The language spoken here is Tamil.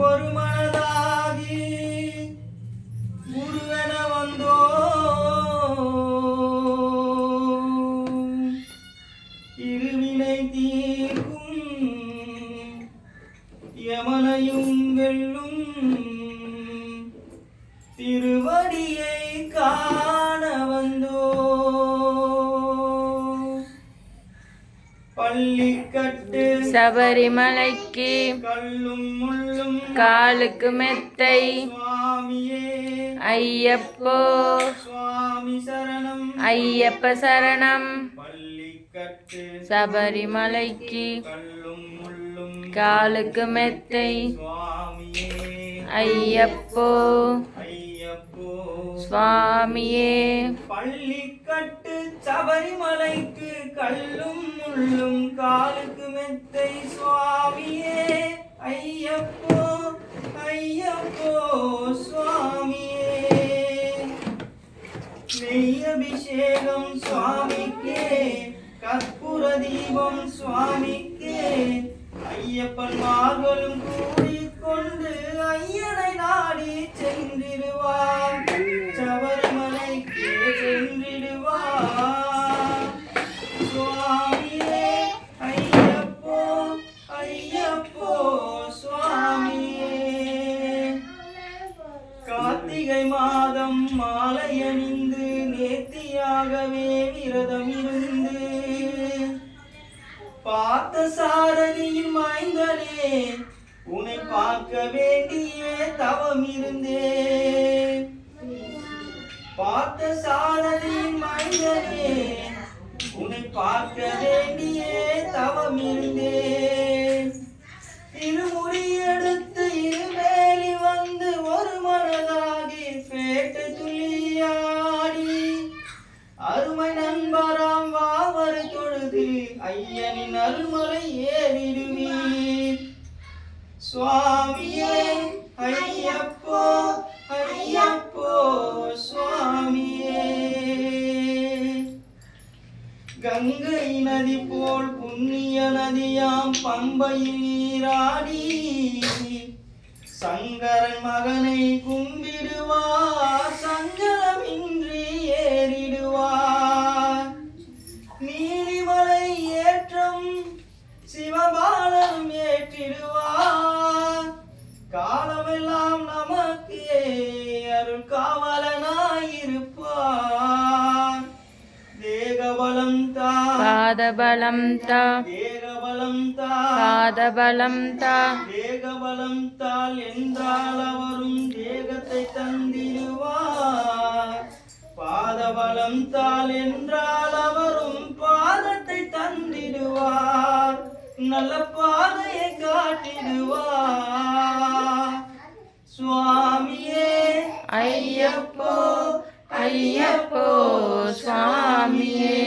ஒரு மனதாகி முருகன வந்தோ இருவினை தீர்க்கும் யமனையும் வெல்லும் திருவடியை காண வந்தோ பள்ளிக்கட்டு சபரிமலைக்கு கல்லும் முள்ளும் காலுக்கு மெத்தை சுவாமியே ஐயப்போ சுவாமி சரணம் ஐயப்ப சரணம். பள்ளிக்கட்டு சபரிமலைக்கு கல்லும் முள்ளும் காலுக்கு மெத்தை சுவாமியே ஐயப்போ ஐயப்போ சுவாமியே. பள்ளிக்கட்டு சபரிமலைக்கு கல்லும் முள்ளும் காலுக்கு மெத்தை சுவாமியே ஐயப்போ ஐயப்போ சுவாமியே. நெய் அபிஷேகம் சுவாமிக்கே கற்பூர தீபம் சுவாமிக்கே ஐயப்பன் மார்களும் கூடிக்கொண்டு ஐயனை நாடி சென்றிடுவார் சபரிமலைக்கு சென்றிடுவார் சுவாமியே ஐயப்போ ஐயப்போ சுவாமியே. கார்த்திகை மாதம் மாலை அணிந்து நேர்த்தியாகவே விரதம் இருந்து பார்த்த சாரதியின் மைந்தனே உன்னை பார்க்க வேண்டிய தவம் இருந்தேன். பார்த்த சாரதியின் மைந்தனே உன்னை பார்க்க வேண்டிய தவம் இருந்தேன். இருமுடி எடுத்து இருமேலி வந்து ஒரு மனதாகி பேட்டை துள்ளியாடி அருமை நண்பராம் வாவரை தொழுது ஐயனின் அருள்மலை ஏறிடுவீர் சுவாமியே ஐயப்போ ஐயப்போ சுவாமியே. கங்கை நதி போல் புண்ணிய நதியாம் பம்பையில் நீராடி சங்கரன் மகனை கும்பிடுவார் சஞ்சலமின்றி ஏறிடுவார். நீலிமலை ஏற்றம் சிவபாலனும் ஏற்றிடுவார். காலமெல்லாம் நமக்கே அருள் காவலனாயிருப்பார். தேகபலம் தா பாதபலம் தா தேகபலம் தா பாதபலம் தா தேகபலம் தால் என்றால் அவரும் தேகத்தை தந்திடுவார். பாதபலம் தால் என்றால் அவரும் பாதத்தை தந்திடுவார். நல்ல பாதையை காட்டிடுவார் சுவாமியே ஐயப்போ ஐயப்போ சுவாமியே.